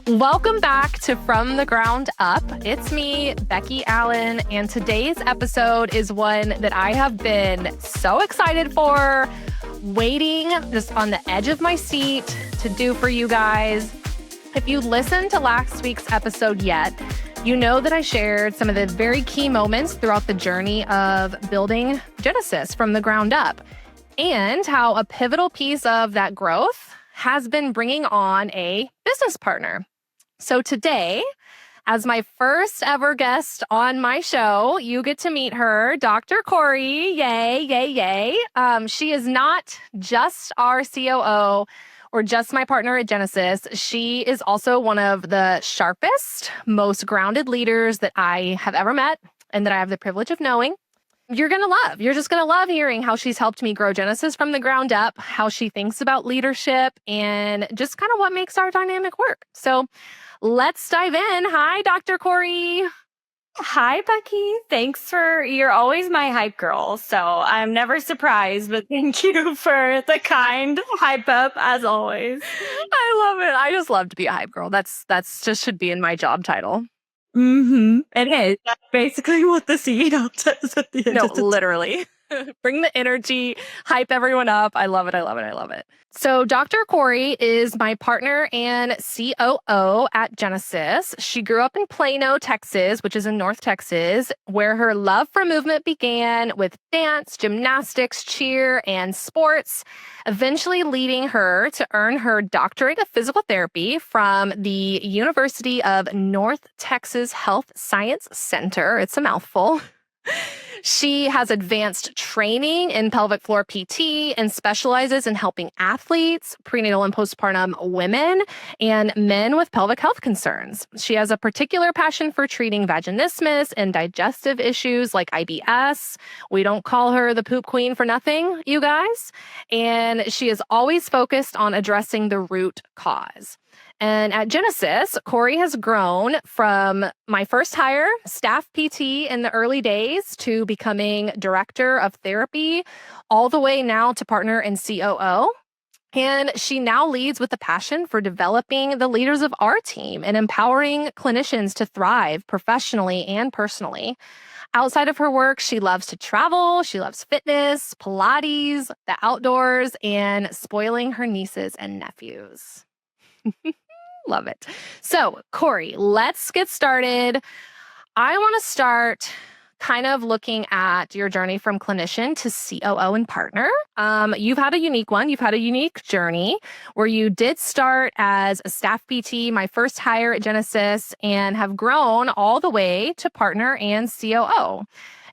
Welcome back to From the Ground Up. It's me, Becky Allen, and today's episode is one that I have been so excited for, waiting just on the edge of my seat to do for you guys. If you listened to last week's episode yet, you know that I shared some of the very key moments throughout the journey of building Genesis from the ground up, and how a pivotal piece of that growth has been bringing on a business partner. So today, as my first ever guest on my show, you get to meet her, Dr. Corrie. Yay, yay, yay. She is not just our COO or just my partner at Genesis. She is also one of the sharpest, most grounded leaders that I have ever met and that I have the privilege of knowing. You're just going to love hearing how she's helped me grow Genesis from the ground up, how she thinks about leadership, and just kind of what makes our dynamic work. So let's dive in. Hi, Dr. Corrie. Hi, Becky. You're always my hype girl, so I'm never surprised, but thank you for the kind hype up as always. I love it. I just love to be a hype girl. That's just should be in my job title. It is. That's basically what the CEO does at the end. No, literally. Bring the energy, hype everyone up. I love it. I love it. I love it. So Dr. Corrie is my partner and COO at Genesis. She grew up in Plano, Texas, which is in North Texas, where her love for movement began with dance, gymnastics, cheer, and sports, eventually leading her to earn her doctorate of physical therapy from the University of North Texas Health Science Center. It's a mouthful. She has advanced training in pelvic floor PT and specializes in helping athletes, prenatal and postpartum women, and men with pelvic health concerns. She has a particular passion for treating vaginismus and digestive issues like IBS. We don't call her the poop queen for nothing, you guys. And she is always focused on addressing the root cause. And at Genesis, Corrie has grown from my first hire, staff PT in the early days, to becoming director of therapy, all the way now to partner and COO. And she now leads with a passion for developing the leaders of our team and empowering clinicians to thrive professionally and personally. Outside of her work, she loves to travel, she loves fitness, Pilates, the outdoors, and spoiling her nieces and nephews. Love it. So, Corrie, let's get started. I want to start kind of looking at your journey from clinician to COO and partner. You've had a unique one. You've had a unique journey where you did start as a staff PT, my first hire at Genesis, and have grown all the way to partner and COO.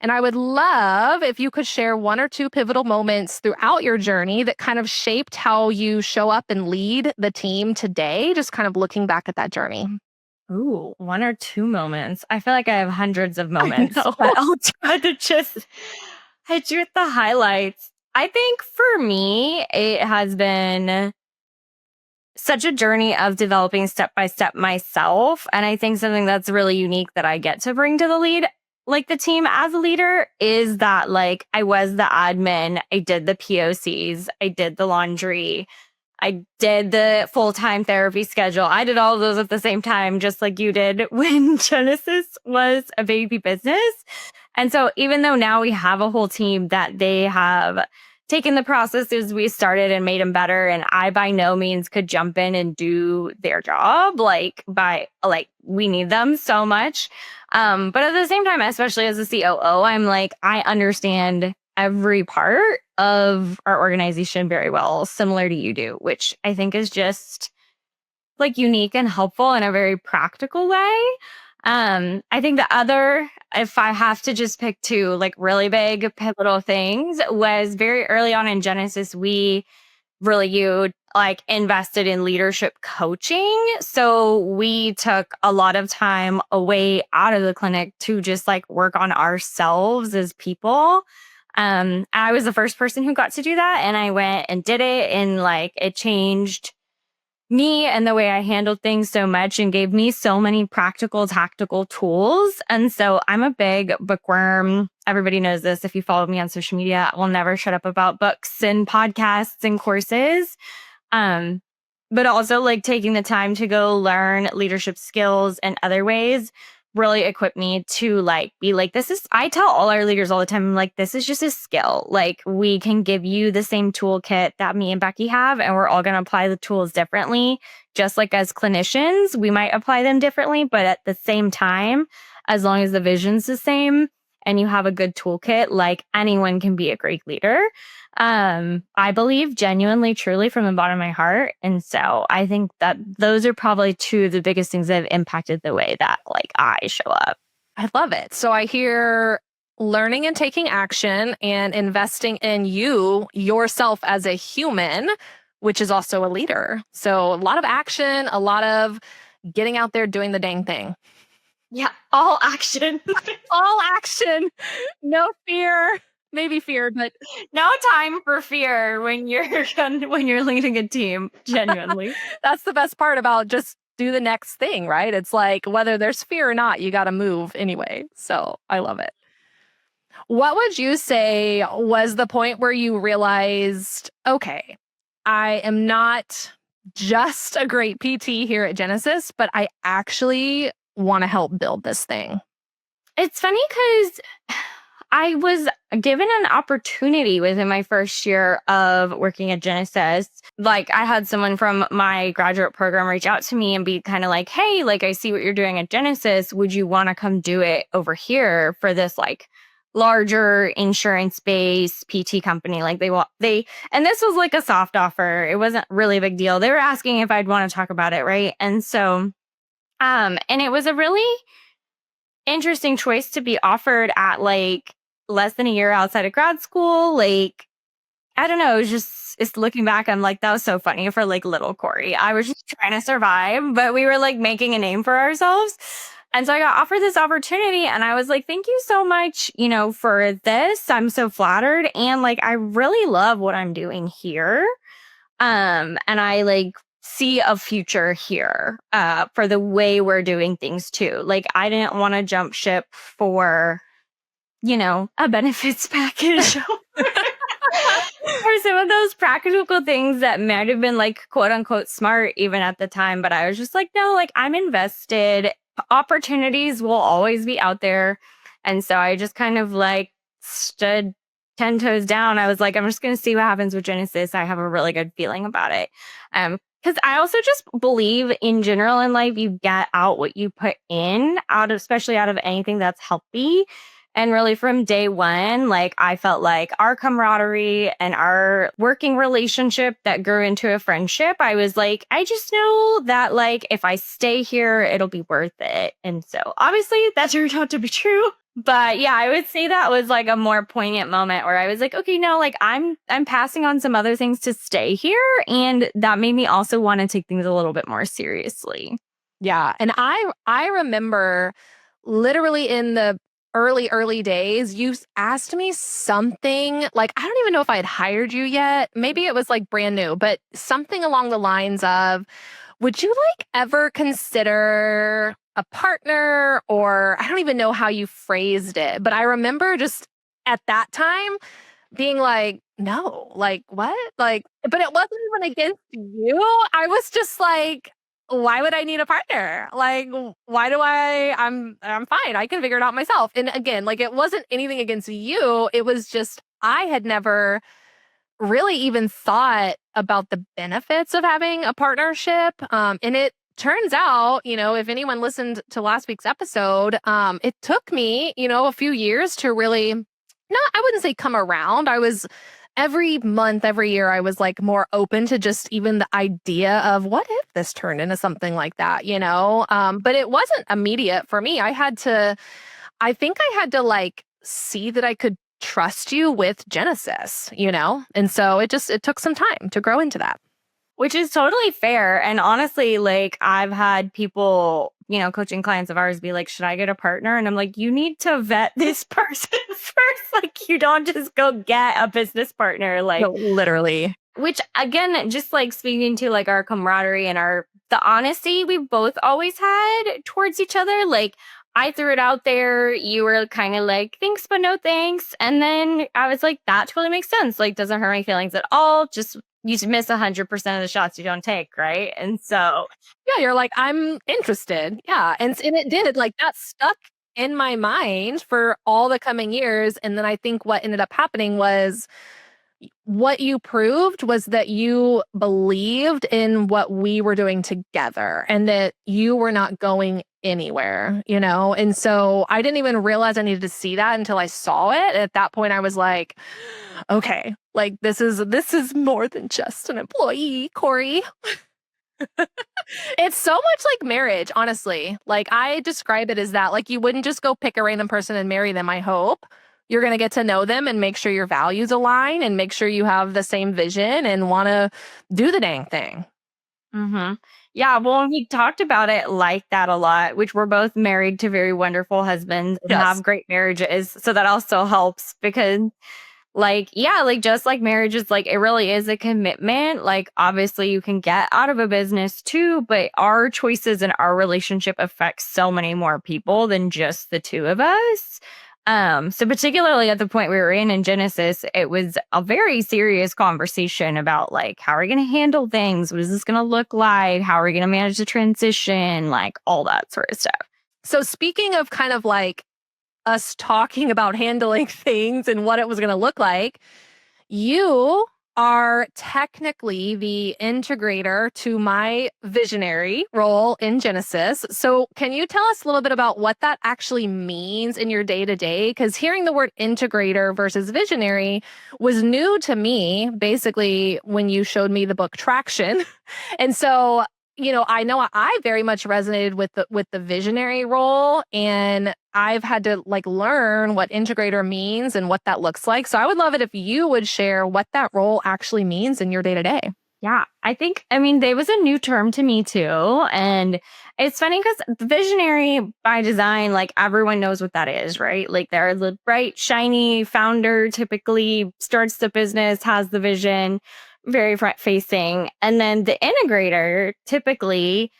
And I would love if you could share one or two pivotal moments throughout your journey that kind of shaped how you show up and lead the team today, just kind of looking back at that journey. Ooh, one or two moments. I feel like I have hundreds of moments, but I'll try to just hit you with the highlights. I think for me, it has been such a journey of developing step by step myself. And I think something that's really unique that I get to bring to the team as a leader is that I was the admin. I did the POCs. I did the laundry. I did the full-time therapy schedule. I did all of those at the same time, just like you did when Genesis was a baby business. And so even though now we have a whole team that they have taken the processes we started and made them better, and I by no means could jump in and do their job, we need them so much. But at the same time, especially as a COO, I'm I understand every part of our organization very well, similar to you do, which I think is just unique and helpful in a very practical way. I think the other, if I have to just pick two really big pivotal things, was very early on in Genesis, we really invested in leadership coaching. So we took a lot of time away out of the clinic to just work on ourselves as people. I was the first person who got to do that, and I went and did it, and it changed me and the way I handled things so much and gave me so many practical, tactical tools. And so I'm a big bookworm. Everybody knows this. If you follow me on social media, I will never shut up about books and podcasts and courses. but also like taking the time to go learn leadership skills and other ways really equipped me to like be like, I tell all our leaders all the time, I'm like, this is just a skill. Like we can give you the same toolkit that me and Becky have, and we're all going to apply the tools differently. Just like as clinicians, we might apply them differently, but at the same time, as long as the vision's the same and you have a good toolkit, like anyone can be a great leader. I believe genuinely, truly from the bottom of my heart. And so I think that those are probably two of the biggest things that have impacted the way that like I show up. I love it. So I hear learning and taking action and investing in yourself as a human, which is also a leader. So a lot of action, a lot of getting out there doing the dang thing. Yeah, all action. All action. No fear. Maybe fear, but no time for fear when you're leading a team, genuinely. That's the best part about just do the next thing, right? It's like whether there's fear or not, you got to move anyway. So I love it. What would you say was the point where you realized, okay, I am not just a great PT here at Genesis, but I actually want to help build this thing? It's funny because I was given an opportunity within my first year of working at Genesis. Like I had someone from my graduate program reach out to me and be kind of like, hey, like I see what you're doing at Genesis. Would you want to come do it over here for this like larger insurance-based PT company? Like and this was like a soft offer. It wasn't really a big deal. They were asking if I'd want to talk about it, right? And so, and it was a really interesting choice to be offered at like less than a year outside of grad school. Like, I don't know, it's looking back, I'm like, that was so funny for like little Corrie. I was just trying to survive, but we were like making a name for ourselves. And so I got offered this opportunity and I was like, thank you so much, for this. I'm so flattered. And like, I really love what I'm doing here. And I like see a future here for the way we're doing things too. Like I didn't want to jump ship for, a benefits package or some of those practical things that might have been like quote unquote smart even at the time. But I was just like, no, like I'm invested. Opportunities will always be out there. And so I just kind of like stood 10 toes down. I was like, I'm just going to see what happens with Genesis. I have a really good feeling about it. Because I also just believe in general in life, you get out what you put in, especially out of anything that's healthy. And really from day one, like I felt like our camaraderie and our working relationship that grew into a friendship, I was like, I just know that like if I stay here, it'll be worth it. And so obviously that turned out to be true. But yeah, I would say that was like a more poignant moment where I was like, okay, no, like I'm passing on some other things to stay here. And that made me also want to take things a little bit more seriously. Yeah. And I remember literally in the early days, you asked me something like, I don't even know if I had hired you yet. Maybe it was like brand new, but something along the lines of, would you like ever consider a partner? Or I don't even know how you phrased it, but I remember just at that time being like, no, like what? Like, but it wasn't even against you. I was just like, why would I need a partner? Like, why do I'm fine. I can figure it out myself. And again, like it wasn't anything against you. It was just, I had never really even thought about the benefits of having a partnership. And it turns out, if anyone listened to last week's episode, it took me, a few years to really I wouldn't say come around. I was every month, every year, I was like more open to just even the idea of what if this turned into something like that, but it wasn't immediate for me. I think I had to like see that I could trust you with Genesis, and so it took some time to grow into that. Which is totally fair. And honestly, like I've had people, coaching clients of ours be like, should I get a partner? And I'm like, you need to vet this person first. Like you don't just go get a business partner. Like no, literally. Which again, just like speaking to like our camaraderie and the honesty we've both always had towards each other. Like I threw it out there. You were kind of like, thanks, but no thanks. And then I was like, that totally makes sense. Like doesn't hurt my feelings at all. Just you miss 100% of the shots you don't take, right? And so, yeah, you're like, I'm interested. Yeah. And it did, like, that stuck in my mind for all the coming years. And then I think what ended up happening was what you proved was that you believed in what we were doing together and that you were not going anywhere, you know? And so I didn't even realize I needed to see that until I saw it. At that point I was like, okay, like this is more than just an employee, Corrie. It's so much like marriage, honestly. Like I describe it as that. Like you wouldn't just go pick a random person and marry them, I hope. You're going to get to know them and make sure your values align and make sure you have the same vision and want to do the dang thing. mm-hmm. Yeah, well, he talked about it like that a lot, which we're both married to very wonderful husbands and Yes. have great marriages. So that also helps because like, yeah, like just like marriage is like, it really is a commitment. Like, obviously, you can get out of a business too, but our choices in our relationship affect so many more people than just the two of us. So particularly at the point we were in Genesis, it was a very serious conversation about like, how are we going to handle things? What is this going to look like? How are we going to manage the transition? Like all that sort of stuff. So speaking of kind of like us talking about handling things and what it was going to look like, you are technically the integrator to my visionary role in Genesis. So, can you tell us a little bit about what that actually means in your day to day? Because hearing the word integrator versus visionary was new to me, basically, when you showed me the book Traction. And so, I know I very much resonated with the visionary role, and I've had to like learn what integrator means and what that looks like. So I would love it if you would share what that role actually means in your day to day. Yeah, I mean, they was a new term to me too. And it's funny because visionary by design, like everyone knows what that is, right? Like they're the bright, shiny founder, typically starts the business, has the vision, very front facing. And then the integrator, typically,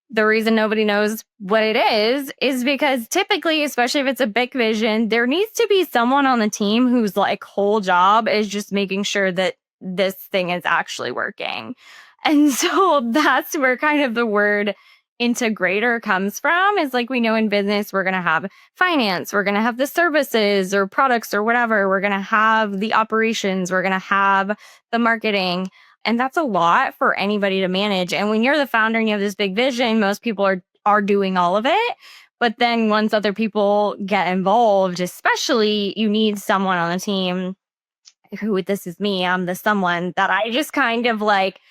the reason nobody knows what it is because typically, especially if it's a big vision, there needs to be someone on the team whose like whole job is just making sure that this thing is actually working. And so that's where kind of the word integrator comes from is like we know in business, we're going to have finance, we're going to have the services or products or whatever, we're going to have the operations, we're going to have the marketing. And that's a lot for anybody to manage. And when you're the founder and you have this big vision, most people are doing all of it. But then once other people get involved, especially you need someone on the team who this is me, I'm the someone that I just kind of like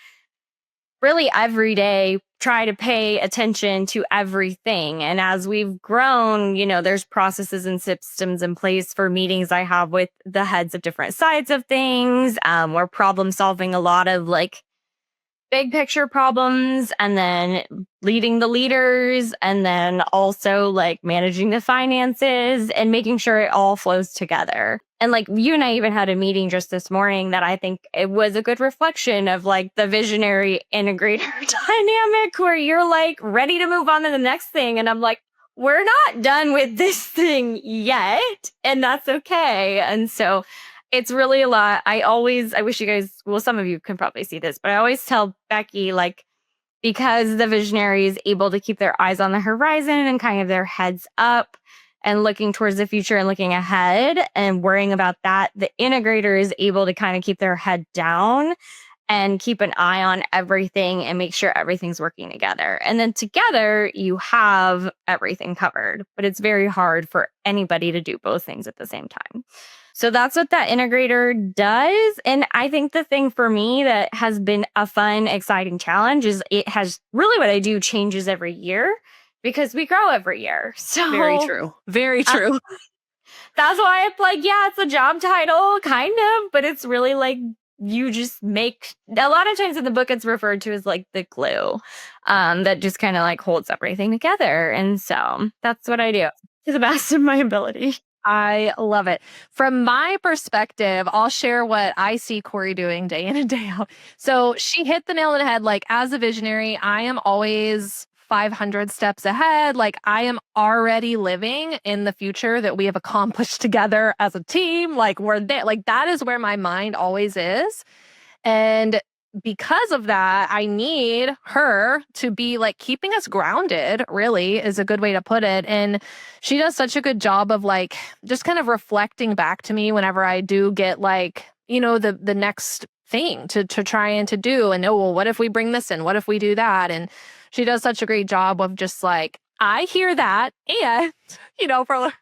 really every day try to pay attention to everything. And as we've grown, there's processes and systems in place for meetings I have with the heads of different sides of things. We're problem solving a lot of like big picture problems and then leading the leaders and then also like managing the finances and making sure it all flows together. And like you and I even had a meeting just this morning that I think it was a good reflection of like the visionary integrator dynamic where you're like ready to move on to the next thing. And I'm like, we're not done with this thing yet. And that's okay. And so it's really a lot. I wish you guys, well, some of you can probably see this, but I always tell Becky, like, because the visionary is able to keep their eyes on the horizon and kind of their heads up and looking towards the future and looking ahead and worrying about that, the integrator is able to kind of keep their head down and keep an eye on everything and make sure everything's working together. And then together you have everything covered, but it's very hard for anybody to do both things at the same time. So that's what that integrator does. And I think the thing for me that has been a fun, exciting challenge is it has really what I do changes every year because we grow every year. So Very true. Very true. That's why it's like, yeah, it's a job title, kind of, but it's really like you just make a lot of times in the book it's referred to as like the glue that just kind of like holds everything together. And so that's what I do to the best of my ability. I love it. From my perspective, I'll share what I see Corrie doing day in and day out. So she hit the nail on the head. Like, as a visionary, I am always 500 steps ahead. Like, I am already living in the future that we have accomplished together as a team. Like, we're there. Like, that is where my mind always is. And because of that, I need her to be like keeping us grounded, really, is a good way to put it. And she does such a good job of like just kind of reflecting back to me whenever I do get like, the next thing to try and to do. And oh, well, what if we bring this in? What if we do that? And she does such a great job of just like, I hear that. And, for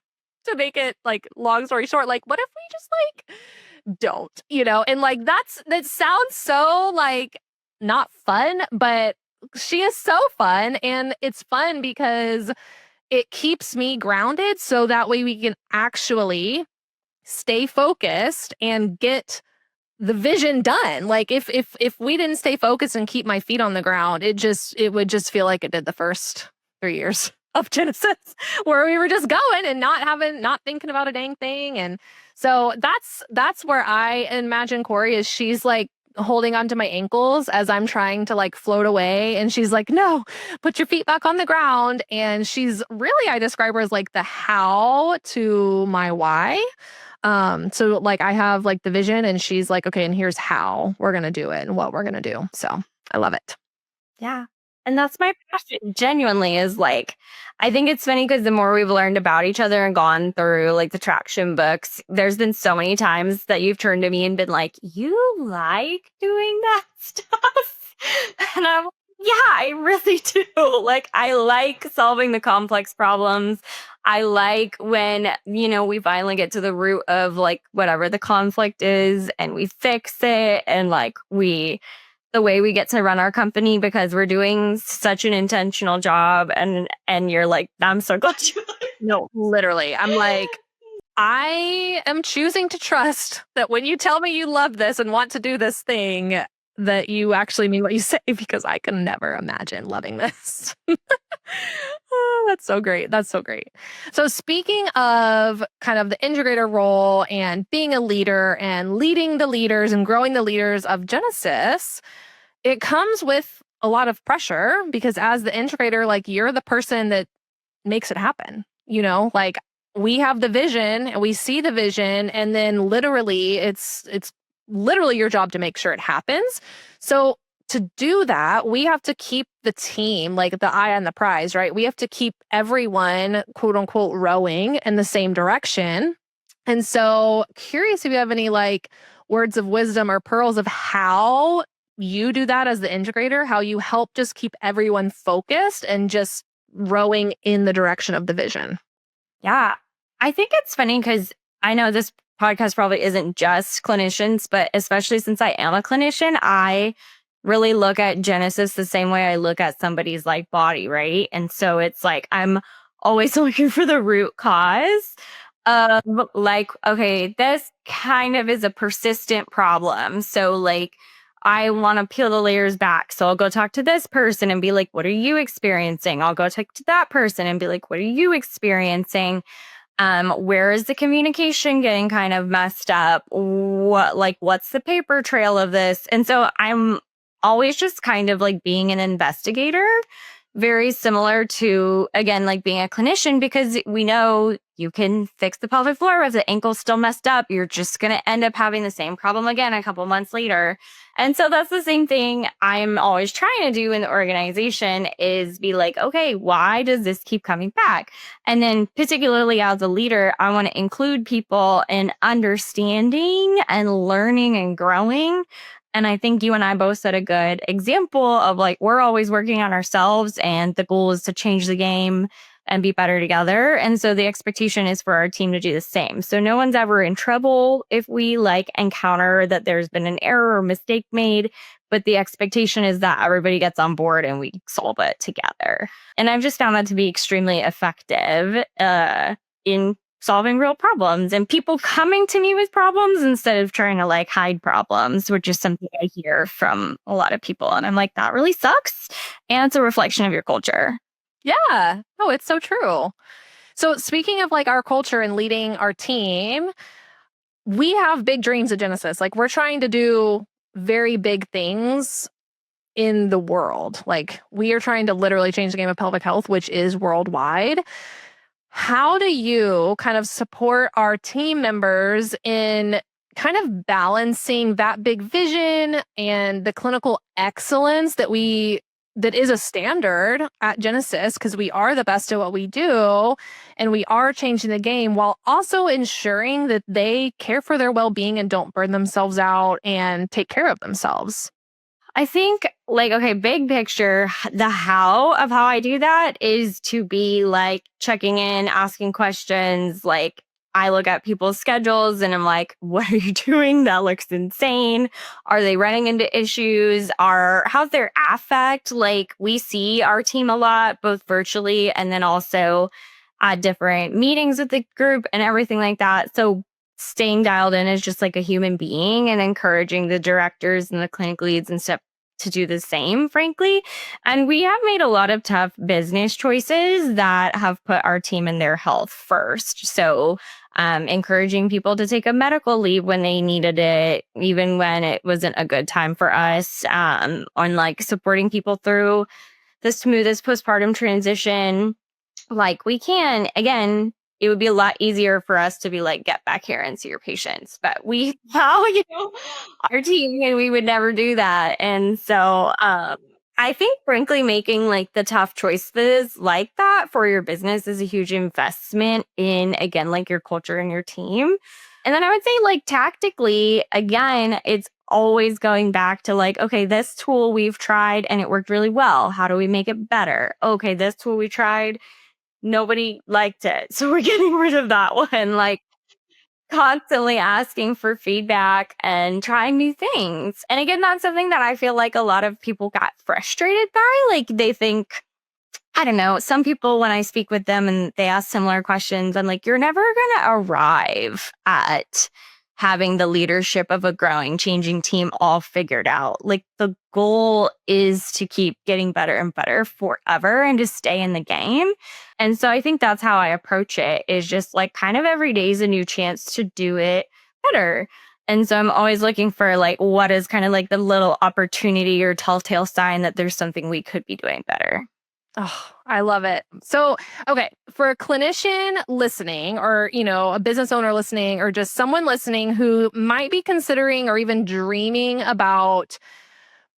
to make it like long story short, like, what if we just like don't, and like that sounds so like not fun, but she is so fun. And it's fun because it keeps me grounded so that way we can actually stay focused and get the vision done. Like if we didn't stay focused and keep my feet on the ground, it would just feel like it did the first 3 years of Genesis, where we were just going and not thinking about a dang thing. And so that's where I imagine Corrie is. She's like holding onto my ankles as I'm trying to like float away. And she's like, no, put your feet back on the ground. And she's really, I describe her as like the how to my why. So like I have like the vision and she's like, okay, and here's how we're going to do it and what we're going to do. So I love it. Yeah. And that's my passion, genuinely, is like, I think it's funny because the more we've learned about each other and gone through like the traction books, there's been so many times that you've turned to me and been like, you like doing that stuff? And I'm like, yeah, I really do. Like, I like solving the complex problems. I like when, we finally get to the root of like whatever the conflict is and we fix it, and like the way we get to run our company because we're doing such an intentional job. And you're like, I'm so glad you like. No, literally. I'm like, I am choosing to trust that when you tell me you love this and want to do this thing, that you actually mean what you say, because I can never imagine loving this. Oh, that's so great. That's so great. So speaking of kind of the integrator role and being a leader and leading the leaders and growing the leaders of Genesis, it comes with a lot of pressure because as the integrator, like you're the person that makes it happen, like we have the vision and we see the vision, and then literally it's literally your job to make sure it happens. So to do that, we have to keep the team, like the eye on the prize, right? We have to keep everyone, quote unquote, rowing in the same direction. And so curious if you have any like words of wisdom or pearls of how you do that as the integrator, how you help just keep everyone focused and just rowing in the direction of the vision. Yeah. I think it's funny because I know this podcast probably isn't just clinicians, but especially since I am a clinician, I really look at Genesis the same way I look at somebody's like body, right? And so it's like I'm always looking for the root cause of like, okay, this kind of is a persistent problem. So like I want to peel the layers back. So I'll go talk to this person and be like, what are you experiencing? I'll go talk to that person and be like, what are you experiencing? Where is the communication getting kind of messed up? What's the paper trail of this? And so I'm always just kind of like being an investigator, very similar to, again, like being a clinician, because we know you can fix the pelvic floor if the ankle's still messed up. You're just going to end up having the same problem again a couple months later. And so that's the same thing I'm always trying to do in the organization, is be like, okay, why does this keep coming back? And then particularly as a leader, I want to include people in understanding and learning and growing. And I think you and I both set a good example of like, we're always working on ourselves and the goal is to change the game and be better together. And so the expectation is for our team to do the same. So no one's ever in trouble if we like encounter that there's been an error or mistake made, but the expectation is that everybody gets on board and we solve it together. And I've just found that to be extremely effective in solving real problems and people coming to me with problems instead of trying to like hide problems, which is something I hear from a lot of people. And I'm like, that really sucks. And it's a reflection of your culture. Yeah. Oh, it's so true. So speaking of like our culture and leading our team, we have big dreams at Genesis. Like we're trying to do very big things in the world. Like we are trying to literally change the game of pelvic health, which is worldwide. How do you kind of support our team members in kind of balancing that big vision and the clinical excellence that is a standard at Genesis, because we are the best at what we do and we are changing the game, while also ensuring that they care for their well-being and don't burn themselves out and take care of themselves. I think, like, okay, big picture, the how of how I do that is to be like checking in, asking questions. Like, I look at people's schedules and I'm like, what are you doing? That looks insane. Are they running into issues? How's their affect? Like, we see our team a lot, both virtually and then also at different meetings with the group and everything like that. So staying dialed in as just like a human being and encouraging the directors and the clinic leads and stuff to do the same, frankly. And we have made a lot of tough business choices that have put our team and their health first. So encouraging people to take a medical leave when they needed it, even when it wasn't a good time for us, on like supporting people through the smoothest postpartum transition like we can. Again, it would be a lot easier for us to be like, get back here and see your patients. But we value our team and we would never do that. And so I think, frankly, making like the tough choices like that for your business is a huge investment in, again, like your culture and your team. And then I would say, like, tactically, again, it's always going back to like, okay, this tool we've tried and it worked really well. How do we make it better? Okay, this tool we tried, nobody liked it, so we're getting rid of that one. Like, constantly asking for feedback and trying new things. And again, that's something that I feel like a lot of people got frustrated by. Like, they think, I don't know, some people, when I speak with them and they ask similar questions, I'm like, you're never going to arrive at having the leadership of a growing, changing team all figured out. Like, the goal is to keep getting better and better forever and to stay in the game. And so I think that's how I approach it, is just like kind of every day is a new chance to do it better. And so I'm always looking for like, what is kind of like the little opportunity or telltale sign that there's something we could be doing better. Oh, I love it. So, okay, for a clinician listening, or, a business owner listening, or just someone listening who might be considering or even dreaming about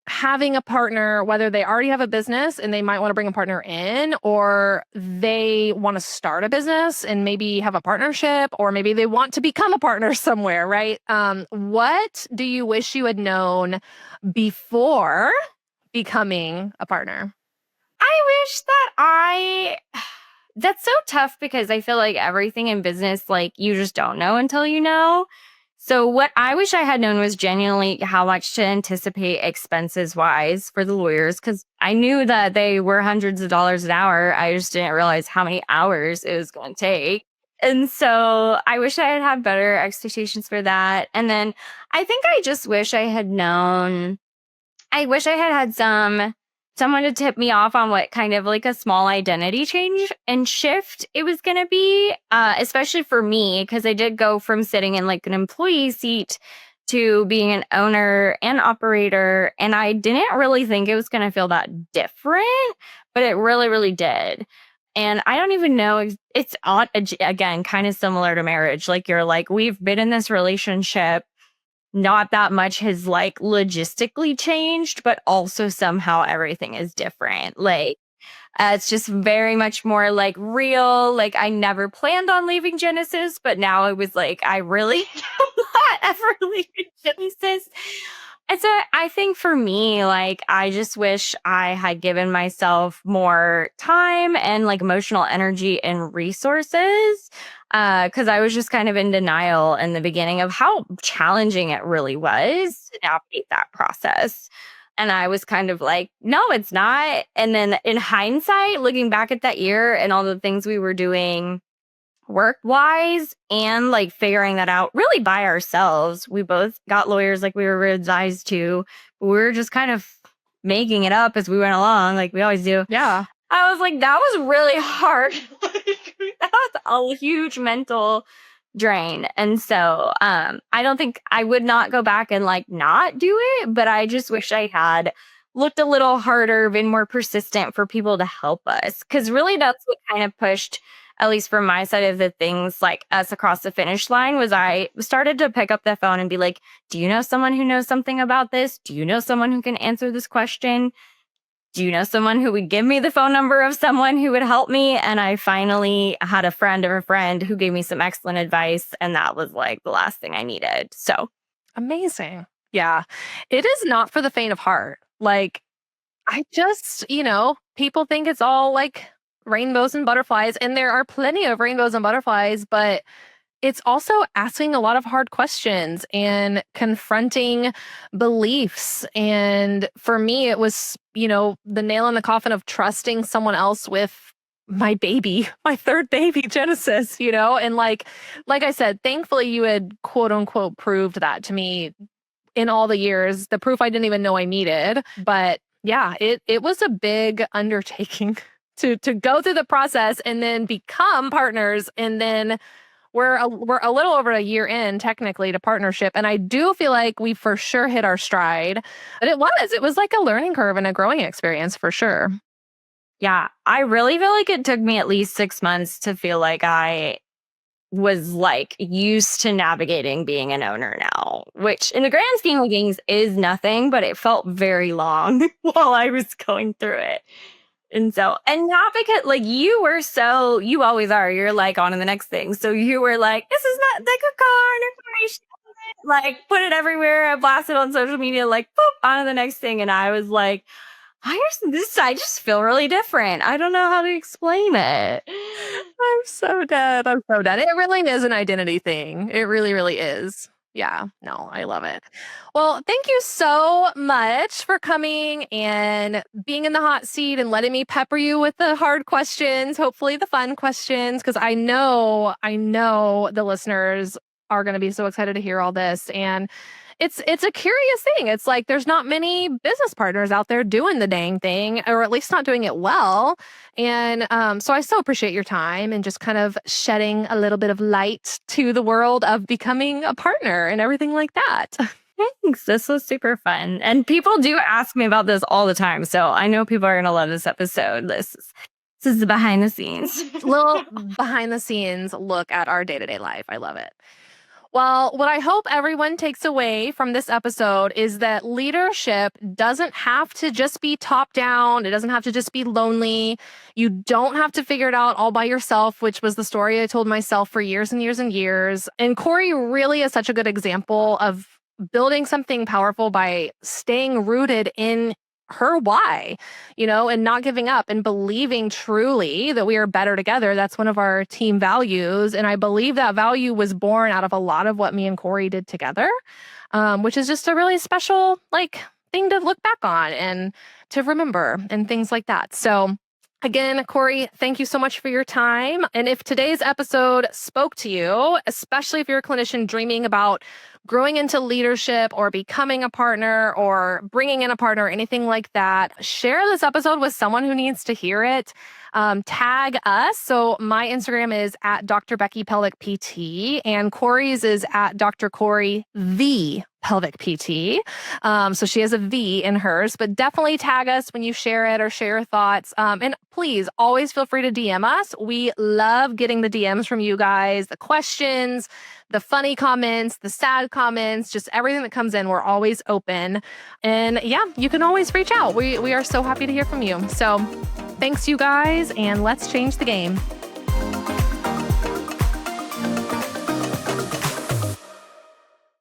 having a partner, whether they already have a business and they might want to bring a partner in, or they want to start a business and maybe have a partnership, or maybe they want to become a partner somewhere, right? What do you wish you had known before becoming a partner? I wish that's so tough because I feel like everything in business, like, you just don't know until you know. So what I wish I had known was genuinely how much to anticipate expenses wise for the lawyers, because I knew that they were hundreds of dollars an hour. I just didn't realize how many hours it was going to take. And so I wish I had better expectations for that. And then I think I just wish I had known, I wish I had someone to tip me off on what kind of like a small identity change and shift it was going to be, especially for me, because I did go from sitting in like an employee seat to being an owner and operator. And I didn't really think it was going to feel that different, but it really, really did. And I don't even know, it's odd, again, kind of similar to marriage. Like, you're like, we've been in this relationship, not that much has like logistically changed, but also somehow everything is different. Like, it's just very much more like real. Like, I never planned on leaving Genesis, but now it was like, I really not ever leaving Genesis. And so I think for me, like, I just wish I had given myself more time and like emotional energy and resources, because I was just kind of in denial in the beginning of how challenging it really was to navigate that process. And I was kind of like, no, it's not. And then in hindsight, looking back at that year and all the things we were doing work wise and like figuring that out really by ourselves. We both got lawyers like we were advised to. We were just kind of making it up as we went along, like we always do. Yeah. I was like, that was really hard. That was a huge mental drain. And so I don't think I would not go back and like not do it, but I just wish I had looked a little harder, been more persistent for people to help us. Because really that's what kind of pushed at least from my side of the things, like us across the finish line, was I started to pick up the phone and be like, do you know someone who knows something about this? Do you know someone who can answer this question? Do you know someone who would give me the phone number of someone who would help me? And I finally had a friend of a friend who gave me some excellent advice. And that was like the last thing I needed. So amazing. Yeah. It is not for the faint of heart. Like, I just, people think it's all like rainbows and butterflies, and there are plenty of rainbows and butterflies, but it's also asking a lot of hard questions and confronting beliefs. And for me, it was, the nail in the coffin of trusting someone else with my baby, my third baby, Genesis, and like I said, thankfully you had quote unquote proved that to me in all the years, the proof I didn't even know I needed. But yeah, it was a big undertaking to go through the process and then become partners. And then we're a little over a year in technically to partnership. And I do feel like we for sure hit our stride, but it was like a learning curve and a growing experience for sure. Yeah, I really feel like it took me at least 6 months to feel like I was like used to navigating being an owner now, which in the grand scheme of things is nothing, but it felt very long while I was going through it. And not because like you always are, you're like on to the next thing. So you were like, this is not like a car information, like put it everywhere. I blasted on social media, like boop, on to the next thing. And I was like, I just feel really different. I don't know how to explain it. I'm so dead. It really is an identity thing. It really, really is. Yeah, no, I love it. Well, thank you so much for coming and being in the hot seat and letting me pepper you with the hard questions, hopefully the fun questions, because I know the listeners are going to be so excited to hear all this. And it's a curious thing. It's like there's not many business partners out there doing the dang thing, or at least not doing it well. And so I so appreciate your time and just kind of shedding a little bit of light to the world of becoming a partner and everything like that. Thanks. This was super fun. And people do ask me about this all the time. So I know people are going to love this episode. This is the behind the scenes. Little behind the scenes look at our day-to-day life. I love it. Well, what I hope everyone takes away from this episode is that leadership doesn't have to just be top down. It doesn't have to just be lonely. You don't have to figure it out all by yourself, which was the story I told myself for years and years and years. And Corrie really is such a good example of building something powerful by staying rooted in her why, and not giving up and believing truly that we are better together. That's one of our team values. And I believe that value was born out of a lot of what me and Corrie did together, which is just a really special thing to look back on and to remember and things like that. So again, Corrie, thank you so much for your time. And if today's episode spoke to you, especially if you're a clinician dreaming about growing into leadership or becoming a partner or bringing in a partner or anything like that, share this episode with someone who needs to hear it. Tag us. So my Instagram is at Dr. Becky Pelvic PT and Corrie's is at Dr. Corrie the Pelvic PT. So she has a V in hers, but definitely tag us when you share it or share your thoughts. And please always feel free to DM us. We love getting the DMs from you guys, the questions, the funny comments, the sad comments, just everything that comes in. We're always open. And yeah, you can always reach out. We are so happy to hear from you. So thanks, you guys, and let's change the game.